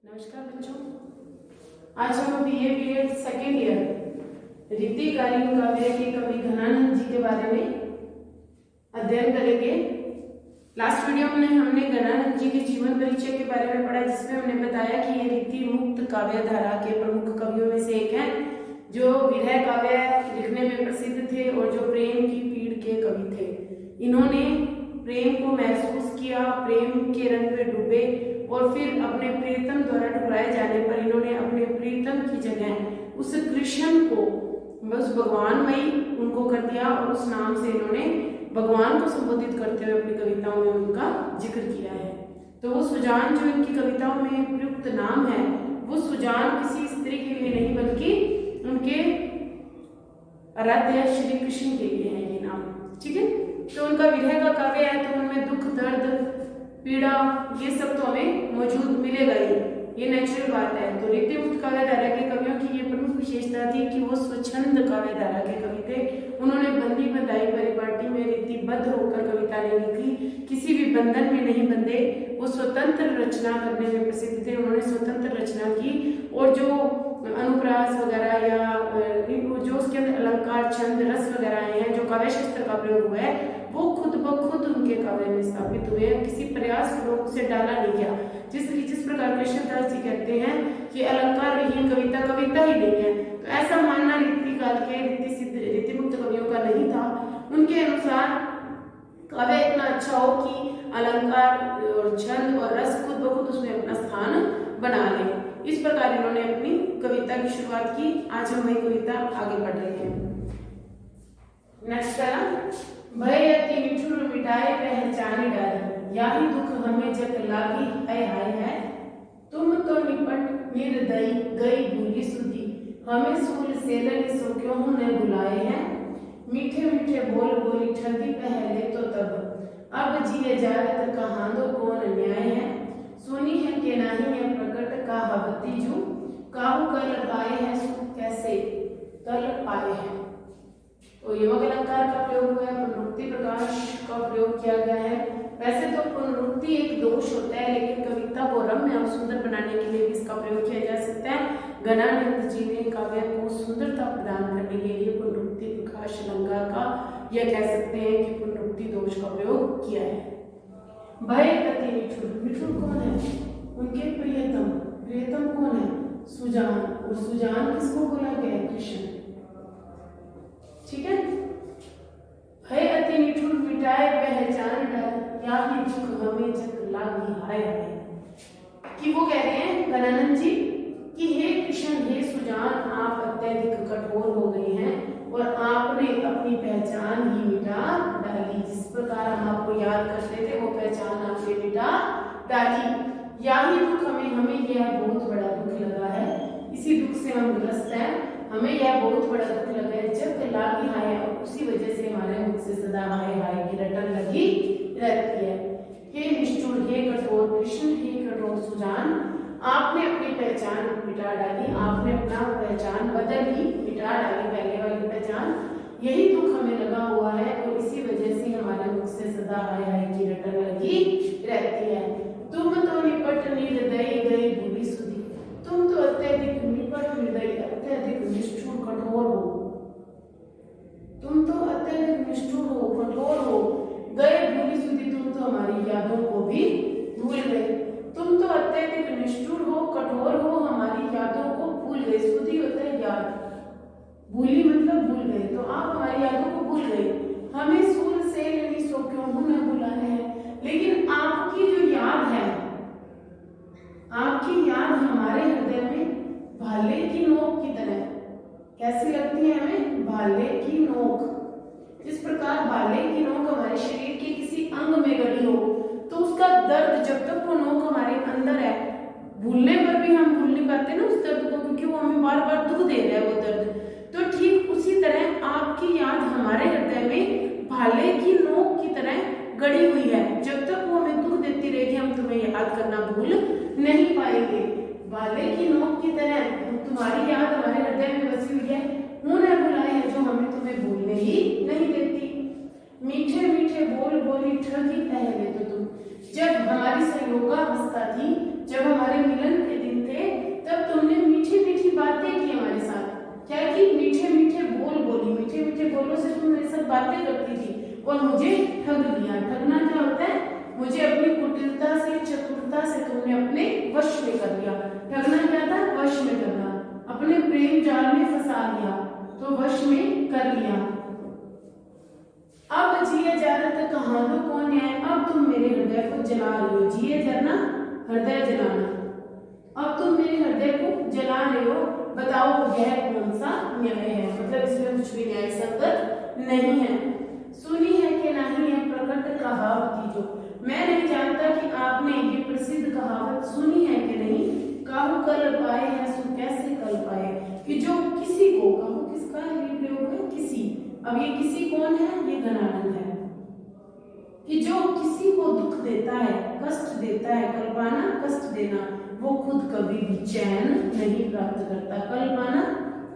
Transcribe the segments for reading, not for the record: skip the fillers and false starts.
नमस्कार बच्चों, आज हम बीए बीएड सेकेंड ईयर रीति कालीन काव्य के कवि घनानंद जी के बारे में अध्ययन करेंगे। लास्ट वीडियो में हमने घनानंद जी के जीवन परिचय के बारे में पढ़ा, जिसमें हमने बताया कि ये रीति मुक्त काव्य धारा के प्रमुख कवियों में से एक हैं, जो विरह काव्य लिखने में प्रसिद्ध थे और जो प्रेम की पीड़ के कवि थे। इन्होंने प्रेम को महसूस किया, प्रेम के रंग में डूबे और फिर अपने प्रीतम द्वारा ठुकराए जाने पर इन्होंने अपने प्रीतम की जगह उस कृष्ण को बस भगवानमयी उनको कर दिया और उस नाम से इन्होंने भगवान को संबोधित करते हुए अपनी कविताओं में उनका जिक्र किया है। तो वो सुजान जो इनकी कविताओं में प्रयुक्त नाम है, वो सुजान किसी स्त्री के लिए नहीं बल्कि उनके आराध्य श्री कृष्ण के लिए है ये नाम। ठीक है, तो उनका विरह का काव्य है, तो उनमें दुख, दर्द, पीड़ा, ये सब तो हमें मौजूद मिलेगा ही, ये नेचुरल बात है। तो रीति मुक्त काव्य धारा के कवियों की ये प्रमुख विशेषता थी कि वो स्वच्छंद काव्य धारा के कवि थे। उन्होंने बंदी बंधाई परिपाटी में रीतिबद्ध होकर कविता नहीं लिखी, किसी भी बंधन में नहीं बंधे, वो स्वतंत्र रचना करने में प्रसिद्ध थे। उन्होंने स्वतंत्र रचना की और जो अनुप्रास वगैरह या जो उसके अंदर अलंकार, छंद, रस वगैरह आए हैं, जो काव्य शास्त्र का प्रयोग हुआ है, वो खुद ब खुद उनके काव्य में स्थापित हुए, किसी प्रयास पूर्वक उसे डाला नहीं गया। जिस प्रकार कृष्णदास जी कहते हैं कि अलंकार विहीन कविता कविता ही नहीं है, तो ऐसा मानना रीति काल के रीति मुक्त कवियों का नहीं था। उनके अनुसार काव्य इतना अच्छा हो कि अलंकार और छंद और रस खुद ब खुद उसमें अपना स्थान बना ले। इस प्रकार इन्होंने अपनी कविता की शुरुआत की। आज हम वही कविता आगे बढ़ रहे हैं। नेक्स्ट है, भय अति निठुर मिटाए पहचान डर, याही दुख हमें जग लागी हाय हाय है। तुम तो निपट निर्दयी गई भूली सुधी, हमें सूल सेलन सो क्यों न बुलाए हैं। मीठे मीठे बोल बोली ठगी पहले तो तब, अब जिए जात कहाँ दो कौन न्याय है। सुनी है कि नहीं है प्रकट कहावती जू, काहू कल पाए हैं सुख कैसे कल पाए हैं। तो यमक अलंकार का प्रयोग हुआ है, पुनरुक्ति प्रकाश का प्रयोग किया गया है। वैसे तो पुनरुक्ति एक दोष होता है, लेकिन कविता को रम्य और सुंदर बनाने के लिए भी इसका प्रयोग किया जा सकता है। घनानंद जी ने काव्य को सुंदरता प्रदान करने के लिए पुनरुक्ति प्रकाश अलंकार का, यह कह सकते हैं कि पुनरुक्ति दोष का प्रयोग किया है। भय अति निठुर, निठुर कौन है? उनके प्रियतम, प्रियतम कौन है? सुजान, और सुजान किसको बोला गया है? कृष्ण। ठीक है, भय अति निठुर मिटाए पहचान डर, या ही दुख हमें जग लागी हाय हाय। कि वो कहते हैं घनानंद जी कि हे कृष्ण, हे सुजान, आप अत्यधिक कठोर हो गए हैं और आपने अपनी पहचान ही मिटा डाली। जिस प्रकार हम आपको याद करते थे, वो पहचान आपने मिटा डाली। या ही दुख हमें यह बहुत बड़ा दुख लगा है, इसी दुख से हम ग्रस्त हैं, हमें यह बहुत बड़ा दुख लगा है। जब लागी हाय, और उसी वजह से हमारे मुख से सदा हाय हाय की रटन लगी रहती है। हे निष्ठुर, हे कठोर कृष्ण, हे कठोर सुजान, आपने अपनी पहचान मिटा डाली, आपने अपना पहचान बदल ही मिटा डाली, पहले वाली पहचान। यही दुख हमें लगा हुआ है और इसी वजह से हमारे मुख से सदा हाय हाय की रटन लगी रहती है। तुम तो निपट निर्दयी गई भूली सुधी, तुम तो अत्यधिक निपट निर्दयी, अत्यधिक निष्ठुर कठोर हो। तुम तो अत्यधिक निष्ठुर हो, कठोर हो, गए भूली सुधी, तुम तो हमारी यादों को भी भूल गए। तुम तो अत्यधिक निष्ठुर हो, कठोर हो, हमारी यादों को भूल गए। सुधी होता है याद, भूली मतलब भूल गए, तो आप हमारी यादों को भूल गए। हमें सूल से लेनी सो क्यों न बुलाए हैं, लेकिन आपकी जो याद है, आपकी याद हमारे हृदय में भाले की नोक की तरह कैसी लगती है हमें? भाले की नोक। जिस प्रकार भाले की नोक हमारे शरीर के किसी अंग में गड़ी हो, तो उसका दर्द, जब तक वो नोक हमारे अंदर है, भूलने पर भी हम भूल नहीं पाते ना उस दर्द को, क्योंकि वो हमें बार बार दुख दे रहा है वो दर्द। तो ठीक उसी तरह आपकी याद हमारे हृदय में भाले की नोक की तरह गड़ी हुई है। जब तक वो हमें दुख देती रहेगी, हम तुम्हें याद करना भूल नहीं पाएंगे। भाले की नोक की तरह तुम्हारी याद हमारे हृदय में बसी हुई है, उन्हें बुलाए हैं जो हमें तुम्हें भूलने ही नहीं देती। मीठे मीठे बोल बोली ठगी पहले तो तुम, जब हमारी संयोगावस्था थी, जब हमारे मिलन के दिन मीठे मीठे बोल बोली, मीठे मीठे बोलों से तुम मेरे साथ बातें करती थी और मुझे ठग लिया। ठगना क्या होता है? मुझे अपनी कुटिलता से, चतुरता से तुमने अपने वश में कर लिया। ठगना क्या था? वश में करना, अपने प्रेम जाल में फंसा लिया, तो वश में कर लिया। अब जिए जारत कहां दो कौन है, अब तुम मेरे हृदय को जला रही हो। जिए जरना, हृदय जलाना। अब तुम मेरे हृदय को जला रहे हो, बताओ यह कौन सा न्याय है? मतलब इसमें कुछ भी न्याय संगत नहीं है। सुनी है कि नहीं है प्रकट कहावत जो, मैं नहीं जानता कि आपने ये प्रसिद्ध कहावत सुनी है कि नहीं। काहू कल पाए है सो कैसे कल पाए, कि जो किसी को, काहू किसका प्रयोग है? किसी। अब ये किसी कौन है? ये घनानंद है। कि जो किसी को दुख देता है, कष्ट देता है, कल्पाना कष्ट देना, वो खुद कभी भी चैन नहीं प्राप्त करता। कल्पाना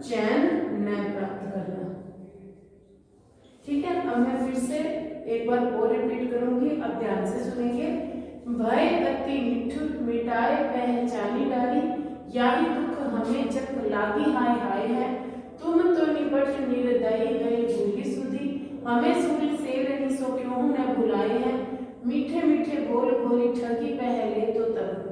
चैन न प्राप्त करना। ठीक है, अब मैं फिर से एक बार और रिपीट करूंगी, अब ध्यान से सुनेंगे। भय अति मिठुर मिटाए पहचानी डाली, याही दुख हमें जग लागी हाय हाय है। तुम तो निपट निर्दयी गए भूली सुधी, हमें सूल सेवनी सो क्यों न भुलाए हैं। मीठे मीठे बोल बोली ठगी पहले तो तब,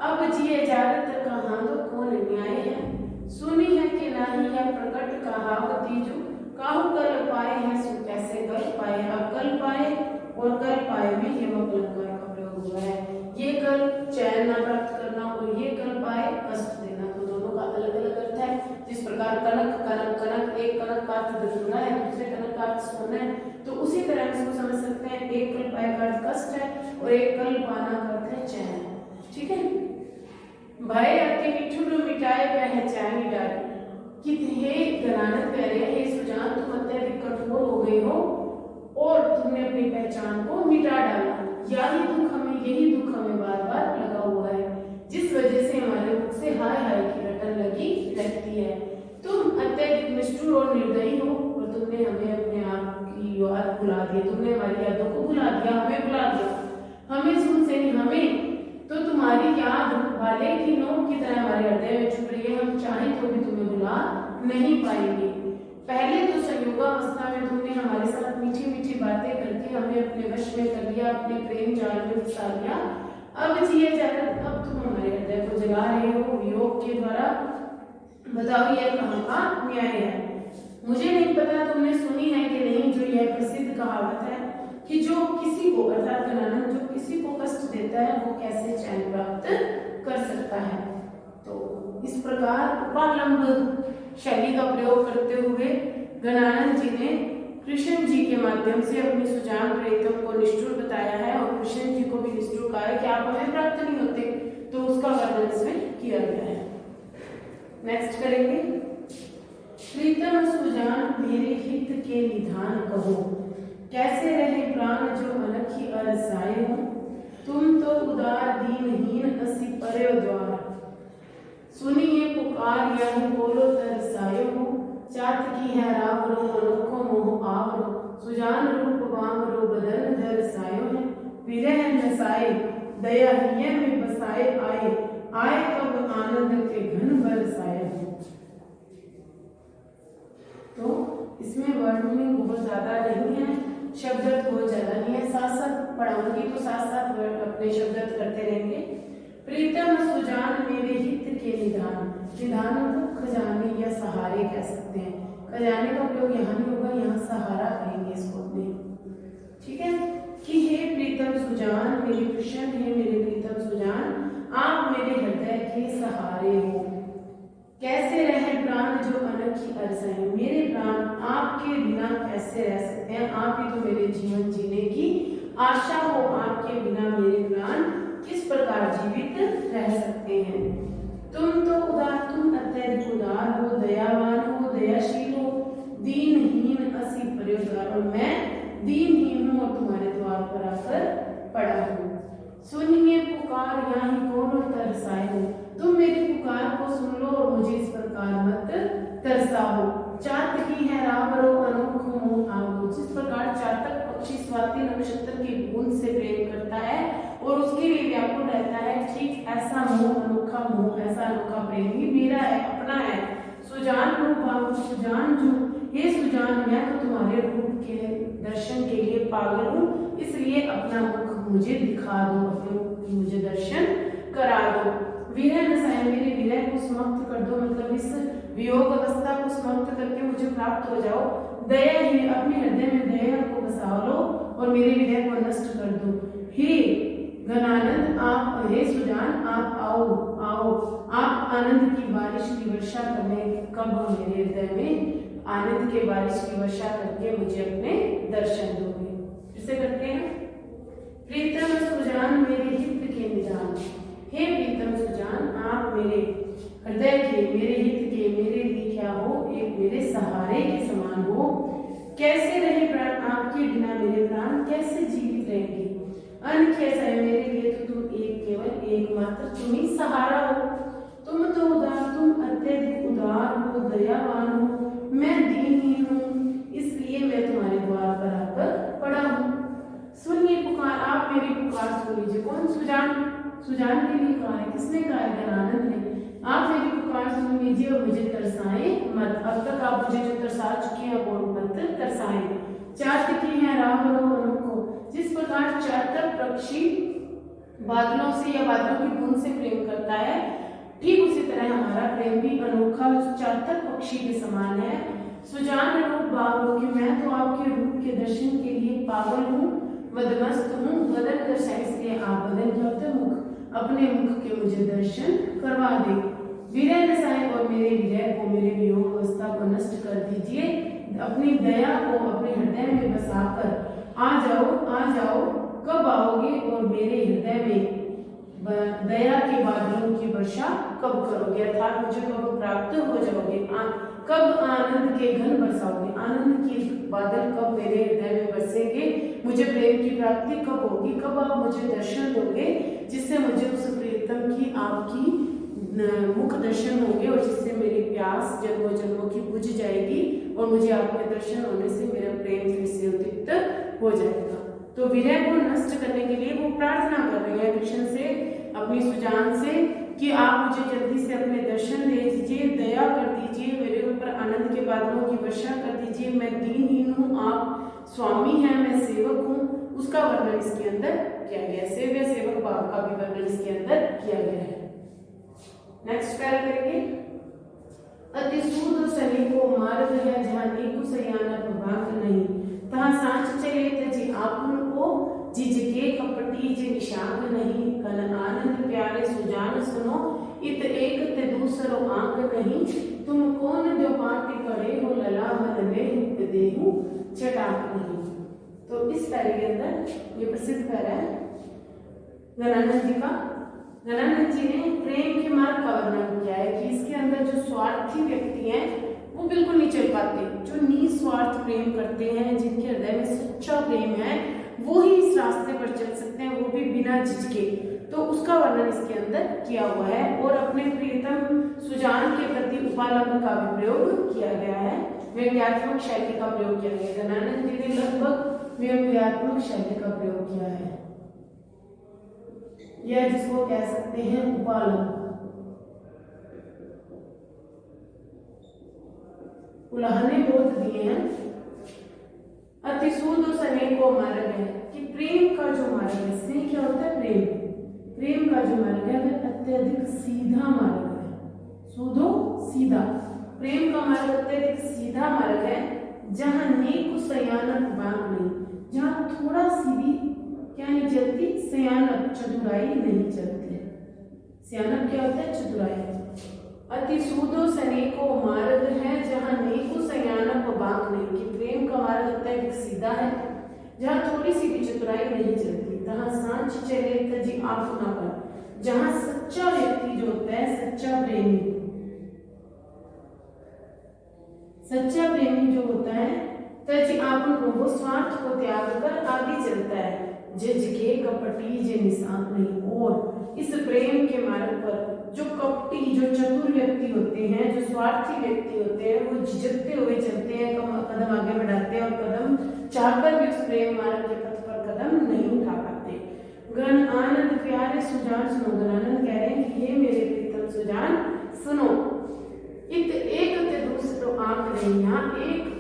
अब जिए जारत कहां दो कौन न्याय है। सुनी है कि नहीं है प्रकट कहावत जो, काहू कल पाए हैं सो कैसे कल पाए। अब कल पाए और कल पाए में यमकलंकार का प्रयोग हुआ है। ये कल चैन न प्राप्त करना और ये कल पाए कष्ट देना, तो दोनों का अलग अलग अर्थ है। जिस प्रकार कनक कनक कनक, एक कनक का अर्थ धुना है, दूसरे कनक का अर्थ सोना है, तो उसी तरह इसको समझ सकते हैं। एक कल पाए का अर्थ कष्ट है और एक कल पाना का अर्थ है चैन। ठीक है। भय अति मिठुर मिटाए पहचानी डाली, कि हे गणानंद कह रहे हैं, हे सुजान तुम अत्यधिक कठोर हो गए हो और तुमने अपनी पहचान को मिटा डाला। यही दुख हमें बार बार लगा हुआ है, जिस वजह से हमारे मुख से हाय हाय की रटन लगी रहती है। तुम अत्यधिक निष्ठुर और निर्दयी हो और तुमने हमें अपने आप की याद भुला दी, तुमने हमारी यादों को भुला दिया, हमें भुला दिया। हमें सुन से नहीं, हमें तो तुम्हारी याद वाले की नोक की तरह हमारे हृदय में छुप रही है। हम चाहें तो भी तुम्हें भुला नहीं पाएंगे। पहले तो संयोगावस्था में तुमने हमारे साथ मीठी मीठी बातें करके हमें अपने वश में कर लिया, अपने प्रेम जाल में फंसा लिया। अब जिए जारत, अब तुम हमारे हृदय को जला रहे हो वियोग के द्वारा। बताओ यह कहां का न्याय है? मुझे नहीं पता तुमने सुनी है कि नहीं जो यह प्रसिद्ध कहावत है कि जो किसी को, अर्थात गणानंद, जो किसी को कष्ट देता है वो कैसे चैन प्राप्त कर सकता है। तो इस प्रकार उपालंब शैली का प्रयोग करते हुए गणानंद जी ने कृष्ण जी के माध्यम से अपनी सुजान प्रेतों को निष्ठुर बताया है और कृष्ण जी को भी निष्ठुर कहा है कि आप हमें प्राप्त नहीं होते, तो उसका वर्णन इसमें किया गया है। नेक्स्ट करेंगे। प्रीतम सुजान मेरे हित के निधान कहो, कैसे रहे प्राण जो अनखी अरसाए हो। तुम तो उदार दीनहीन असी परे द्वार, सुनिए पुकार यही बोलो तरसाए हो। चात की है रावरो अनोखो मोह आवरो, सुजान रूप वामरो बदन दरसायो है। विरह नसाए दया हिय में बसाए आए, आए कब आनंद के घन बरसाए हो। तो इसमें वर्णन बहुत ज्यादा नहीं है, शब्द बहुत ज्यादा नहीं है। साथ साथ पढ़ाऊंगी तो साथ साथ अपने शब्द करते रहेंगे। प्रीतम सुजान मेरे हित के निधान, निधान मतलब खजाने या सहारे कह सकते हैं। खजाने का प्रयोग यहाँ नहीं होगा, यहाँ सहारा कहेंगे इसको अपने। ठीक है, कि हे प्रीतम सुजान, मेरे कृष्ण है मेरे प्रीतम सुजान, आप मेरे हृदय के सहारे हो। कैसे रहे प्राण जो अनखी अरसाए, मेरे प्राण आपके बिना कैसे रह सकते हैं। आप ही तो मेरे जीवन जीने की आशा हो, आपके बिना मेरे प्राण किस प्रकार जीवित रह सकते हैं। तुम तो उदार, तुम अत्यधिक उदार हो, दयावान हो, दयाशील हो, दीनहीन असी परे द्वार, और मैं दीनहीन हूँ और तुम्हारे द्वार पर आकर पड़ा हूँ। सुनिए पुकार यहाँ कौन तरसाए हो, तुम मेरी पुकार को सुन लो और मुझे इस प्रकार मत तरसाओ। चात की है रावरो अनोखो मोह आवरो, जिस प्रकार चातक पक्षी स्वाति नक्षत्र की बूंद से प्रेम करता है और उसके लिए व्याकुल रहता है, ठीक ऐसा मोह, अनोखा मोह, ऐसा अनोखा प्रेम ही मेरा है, अपना है। सुजान रूप भाव सुजान जो हे सुजान मैं तो तुम्हारे रूप के दर्शन के लिए पागल हूँ, इसलिए अपना मुख मुझे दिखा दो, अपने मुख की मुझे दर्शन करा दो। विरह नसाए मेरे विरह को समाप्त कर दो, मतलब इस वियोग अवस्था को समाप्त करके मुझे प्राप्त हो जाओ। दया ही अपने हृदय में दया को बसा लो और मेरे विरह को नष्ट कर दो। हे घनानंद आप, हे सुजान आप आओ आओ, आप आनंद की बारिश की वर्षा करने कब हो मेरे हृदय में, आनंद के बारिश की वर्षा करके मुझे अपने दर्शन दोगे। फिर से करते हैं। प्रीतम सुजान मेरे हित के निदान, हे प्रीतम सुजान आप मेरे हृदय के, मेरे हित के, मेरे लिए क्या हो, एक मेरे सहारे के समान हो। कैसे रहे प्राण आपके बिना मेरे प्राण, कैसे जीवित रहेंगे। अनख है मेरे लिए तो तुम एक केवल एकमात्र तुम ही सहारा हो। तुम तो उदार, तुम अत्यधिक उदार हो, दयावान हो, मैं दीनहीन हूँ, इसलिए मैं तुम्हारे द्वार पर आकर पड़ा हूँ। सुनिए पुकार, आप मेरी पुकार सुन लीजिए। कौन? सुजान, सुजान के लिए कहा है। किसने कहा है? घनानंद ने। आप मेरी पुकार सुन लीजिए और मुझे तरसाएं मत। अब तक आप मुझे जो तरसा चुके हैं वो मत तरसाएं। चाहत की है राम मनोहर को, जिस प्रकार चातक पक्षी बादलों से या बादलों की बूंद से प्रेम करता है, ठीक उसी तरह हमारा प्रेम भी अनोखा चातक पक्षी के समान है। सुजान रूप भाव कि मैं तो आपके रूप के दर्शन के लिए पागल हूँ, मदमस्त हूँ। बदन दर्शाए, इसलिए आप बदन क्या होते हैं? मुख, अपने मुख के मुझे दर्शन करवा दे। विरह नसाए और मेरे विरह को, मेरे वियोग अवस्था को नष्ट कर दीजिए। अपनी दया को अपने हृदय में बसाकर आ जाओ, आ जाओ। कब आओगे और मेरे हृदय में दया के बादलों की वर्षा कब करोगे, अर्थात मुझे कब प्राप्त हो जाओगे। कब आनंद के घन बरसाओगे, आनंद की बादल कब मेरे हृदय में बरसेंगे, मुझे प्रेम की प्राप्ति कब होगी, कब आप मुझे दर्शन दोगे, जिससे मुझे उस प्रीतम की आपकी मुख दर्शन होंगे और जिससे मेरी प्यास जन्मों जन्मों की बुझ जाएगी और मुझे आपके दर्शन होने से मेरा प्रेम फिर से उद्दीप्त हो जाएगा। तो विरह को नष्ट करने के लिए वो प्रार्थना कर रहे हैं कृष्ण से, अपनी सुजान से, कि आप मुझे जल्दी से अपने दर्शन दे दीजिए, दया कर दीजिए, मेरे ऊपर आनंद के बादलों की वर्षा कर दीजिए। मैं दीनहीन हूँ, आप स्वामी हैं, मैं सेवक हूँ। उसका वर्णन इसके अंदर किया गया, सेव्य सेवक भाव का भी वर्णन इसके अंदर किया गया है। नेक्स्ट पैरा करेंगे। अति सूद सनी को मार्ग है, जहाँ नीकु सयाना प्रभात नहीं, तहाँ सांच चले तजी आपुन को, जिजके कपटी जे निशाक नहीं। कन आनंद प्यारे सुजान सुनो, इत एक ते दूसरो आंक नहीं। तुम कौन जो पाटी पड़े हो, लला मन में देहु चटाक नहीं। तो इस पैरे के अंदर ये प्रसिद्ध पैरा है घनानंद जी का। घनानंद जी ने प्रेम के मार्ग का वर्णन किया है कि इसके अंदर जो स्वार्थी व्यक्ति हैं वो बिल्कुल नहीं चल पाते। जो निस्वार्थ प्रेम करते हैं, जिनके हृदय में सच्चा प्रेम है, वो ही इस रास्ते पर चल सकते हैं, वो भी बिना झिझके। तो उसका वर्णन इसके अंदर किया हुआ है और अपने प्रियतम सुजान के प्रति उपालंब का भी प्रयोग किया गया है, व्यंग्यात्मक शैली का प्रयोग किया गया है। घनानंद जी ने लगभग व्यंग्यात्मक शैली का प्रयोग किया है, यह जिसको कह सकते हैं उपालंब। उल्हाने बहुत दिए हैं। अतिसूद सने को मार्ग है कि प्रेम का जो मार्ग है, स्नेह क्या होता है? प्रेम। प्रेम का जो मार्ग है वह अत्यधिक सीधा मार्ग है। सूदो सीधा, प्रेम का मार्ग अत्यधिक सीधा मार्ग है, जहाँ नेक सयानक बांग नहीं, जहाँ थोड़ा सी भी क्या नहीं चलती? सयानक, चतुराई नहीं चलती। सयानक क्या होता है? चतुराई। अति सूदो सनेको मार्ग है, जहाँ नेको सयानक बांक नहीं, कि प्रेम का मार्ग अत्यधिक सीधा है, जहाँ थोड़ी सी भी चतुराई नहीं चलती। तहाँ सांच चले तजी आपुनापन, जहाँ सच्चा व्यक्ति जो होता है, सच्चा प्रेमी, सच्चा प्रेमी जो होता है, तजी आपन वो स्वार्थ को त्याग कर आगे चलता है। झिझके कपटी जे निशान नहीं। और इस प्रेम के मार्ग पर जो कपटी, जो चतुर व्यक्ति होते हैं, जो स्वार्थी व्यक्ति होते हैं, वो झिझकते हुए चलते हैं, कदम आगे बढ़ाते हैं और कदम चाहकर भी उस प्रेम मार्ग के पथ पर कदम नहीं उठा पाते। गण आनंद प्यारे सुजान सुनो। घनानंद कह रहे हैं कि हे मेरे प्रीतम सुजान सुनो। इत एक ते दूसरो आंक नहीं। यहाँ एक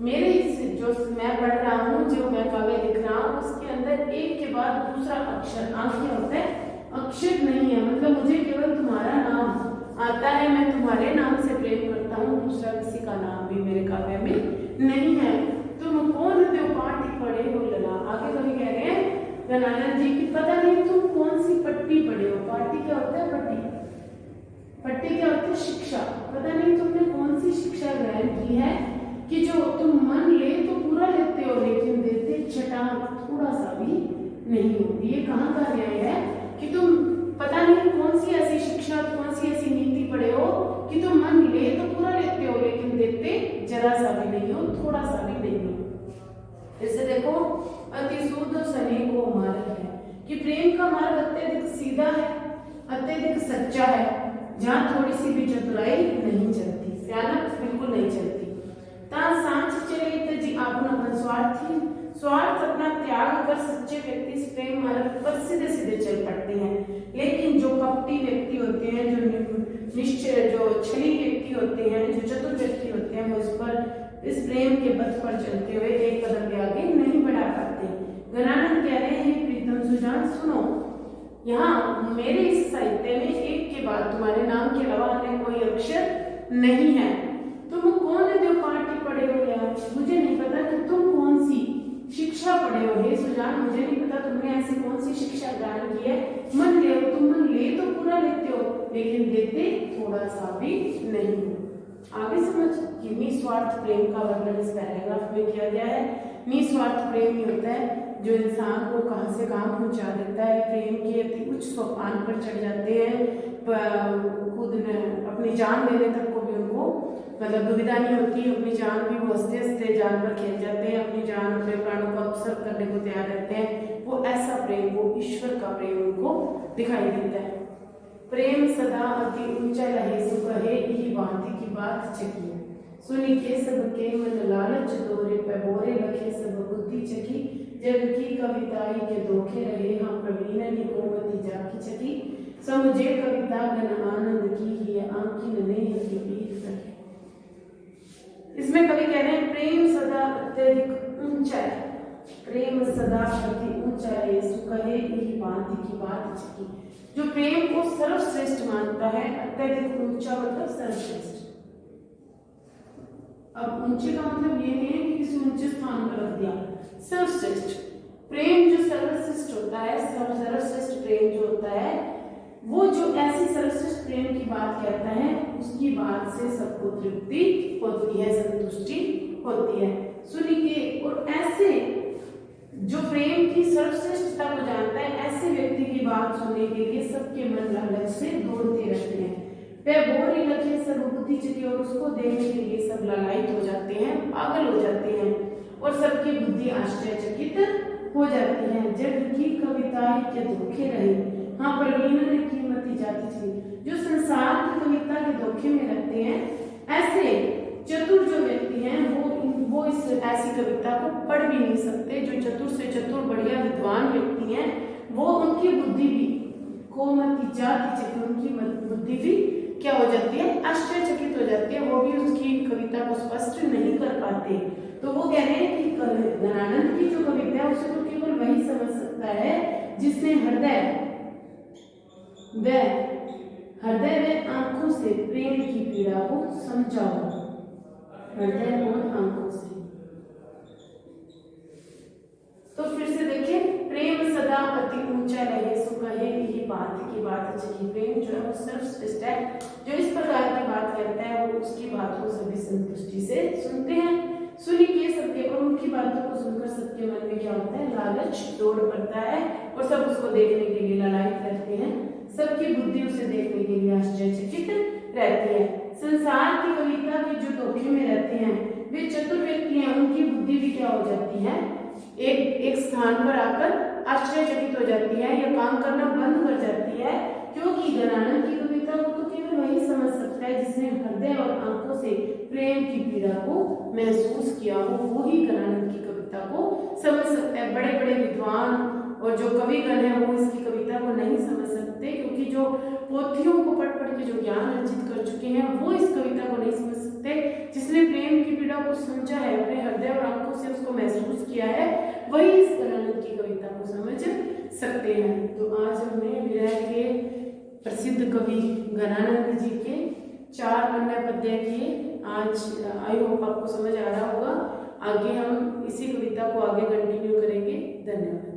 मेरे इस जो मैं पढ़ रहा हूँ, जो मैं काव्य लिख रहा हूँ, उसके अंदर एक के बाद दूसरा अक्षर आंक क्या होता है, अक्षर नहीं है। मतलब मुझे केवल तुम्हारा नाम आता है, मैं तुम्हारे नाम से प्रेम करता हूँ, दूसरा किसी का नाम भी मेरे काव्य में नहीं है। तुम कौन देव पाठी पढ़े हो लला। आगे कभी कह रहे हैं गणानंद जी की पता नहीं तुम कौन सी पट्टी पढ़े हो। पाठी क्या होता है, पट्टी, पट्टी क्या होती है, शिक्षा। पता नहीं तुमने कौन सी शिक्षा ग्रहण की है कि जो तुम मन ले तो पूरा लेते हो, लेकिन देते छटा थोड़ा सा भी नहीं होती। ये कहाँ का न्याय है कि तुम पता नहीं कौन सी ऐसी शिक्षा, कौन सी ऐसी नीति पढ़े हो कि तुम मन ले तो पूरा लेते हो, लेकिन देते जरा सा भी नहीं हो, थोड़ा सा भी नहीं हो। इसे देखो, अति शुद्ध सने को मार्ग है कि प्रेम का मार्ग अत्यधिक सीधा है, अत्यधिक सच्चा है, जहाँ थोड़ी सी भी चतुराई नहीं चलती, सियानत बिल्कुल नहीं चलती। ता सांच चले तजी आपन अपन स्वार्थी, स्वार्थ अपना त्याग कर सच्चे व्यक्ति इस प्रेम मार्ग पर सीधे सीधे चल पड़ते हैं। लेकिन जो कपटी व्यक्ति होते हैं, जो निश्चय, जो छली व्यक्ति होते हैं, जो चतुर व्यक्ति होते हैं, वो इस प्रेम के पथ पर चलते हुए एक कदम भी आगे नहीं बढ़ा पाते। गणानंद कह रहे हैं, प्रीतम सुजान सुनो, यहाँ मेरे इस साहित्य में एक के बाद तुम्हारे नाम के अलावा अन्य कोई अक्षर नहीं है। तुम कौन देव पाठी पढ़े हो यार, मुझे नहीं पता कि तुम कौन सी शिक्षा पढ़े हो। हे सुजान, मुझे नहीं पता तुमने ऐसी कौन सी शिक्षा ग्रहण की है। मन ले, तुम मन ले तो पूरा लेते हो, लेकिन देते थोड़ा सा भी नहीं हो। आगे समझ कि निस्वार्थ प्रेम का वर्णन इस पैराग्राफ में किया गया है। निस्वार्थ प्रेम ही होता है जो इंसान को कहां से कहां पहुंचा देता है, प्रेम के अति उच्च सोपान पर चढ़ जाते हैं, खुद अपनी जान देने तक को भी उनको मतलब दुविधा नहीं होती, अपनी जान भी वो हंसते हंसते जान पर खेल जाते हैं, अपनी जान अपने प्राणों को अपसर्ग करने को तैयार रहते हैं। वो ऐसा प्रेम, वो ईश्वर का प्रेम उनको दिखाई देता है। प्रेम सदा अति ऊंचा लहे सो कहे, यही भांति की बात चकी, सुनी के सब के मन लालच दोरे पे बोरे लखे सब बुद्धि चकी, जग की कविताई के धोखे रहे हम प्रवीण निकोमति जाकी चकी, समुझे कविता गण आनंद की ही आंखी ने की पीठ रखे। इसमें कवि कह रहे हैं प्रेम सदा अत्यधिक ऊंचा है, प्रेम सदा अति ऊंचा है, सो कहे यही भांति की बात चकी। जो प्रेम को सर्वश्रेष्ठ मानता है, अत्यधिक ऊंचा मतलब सर्वश्रेष्ठ। अब ऊंचे का मतलब ये नहीं है कि किसी ऊंचे स्थान पर रख दिया, सर्वश्रेष्ठ प्रेम जो सर्वश्रेष्ठ होता है, सर्वश्रेष्ठ प्रेम जो होता है, वो जो ऐसी सर्वश्रेष्ठ प्रेम की बात कहता है, उसकी बात से सबको तृप्ति होती है, संतुष्टि होती है। सुनिए, और ऐसे जो प्रेम की सर्वश्रेष्ठता को जानता है, ऐसे व्यक्ति की बात सुनने के लिए सबके मन लालच से दौड़ते रहते हैं। वे बोरी लगे सब बुद्धि चकी, और उसको देखने के लिए सब लालायित हो जाते हैं, पागल हो जाते हैं, और सबकी बुद्धि आश्चर्यचकित हो जाती है। जग की कविताएं के धोखे रहे, हाँ प्रवीण ने कीमती जाति थी। जो संसार की कविता के धोखे में रहते हैं, ऐसे चतुर जो व्यक्ति हैं, वो इस ऐसी कविता को पढ़ भी नहीं सकते। जो चतुर से चतुर बढ़िया विद्वान व्यक्ति हैं, वो उनकी बुद्धि भी कोमती जाति चकी, उनकी बुद्धि भी क्या हो जाती है, आश्चर्यचकित हो जाती है, वो भी उसकी कविता को स्पष्ट नहीं कर पाते। तो वो कह रहे हैं कि गणानंद की जो कविता है, उसे तो केवल वही समझ सकता है जिसने हृदय व आंखों से प्रेम की पीड़ा को समझा हो, हृदय और आंखों से। तो फिर से देखिए, प्रेम सदा अति ऊंचा लहे सो कहे यही बात की बात अच्छी। प्रेम जो है वो सर्वश्रेष्ठ है, जो इस प्रकार की बात करता है, वो उसकी बात को सभी संतुष्टि से सुनते हैं। सुनी के सबके, और उनकी बातों को सुनकर सबके मन में क्या होता है, लालच दौड़ पड़ता है, और सब उसको देखने के लिए लालायित रहते हैं, सबकी बुद्धि उसे देखने के लिए आश्चर्यचकित रहती है। संसार की कविता के जो धोखे में रहते हैं, वे चतुर व्यक्ति हैं, उनकी बुद्धि भी क्या हो जाती है, एक स्थान पर आकर आश्चर्यचकित हो जाती है, या काम करना बंद कर जाती है, क्योंकि गणानंद की कविता को तो केवल वही समझ सकता है जिसने हृदय और आंखों से प्रेम की पीड़ा को महसूस किया हो, वो ही गणानंद की कविता को समझ सकता है। बड़े बड़े विद्वान और जो कविगण हैं, वो इसकी कविता को नहीं समझ सकते, क्योंकि जो पोथियों को पढ़ पढ़ के जो ज्ञान अर्जित कर चुके हैं वो इस कविता को नहीं समझ सकते। जिसने प्रेम की पीड़ा को समझा है, अपने हृदय और आंखों से उसको महसूस किया है, वही इस घनानंद की कविता को समझ सकते हैं। तो आज हमने विरह के प्रसिद्ध कवि घनानंद जी के 4 अन्य पद्य किए। आज आई होप आपको समझ आ रहा होगा। आगे हम इसी कविता को आगे कंटिन्यू करेंगे। धन्यवाद।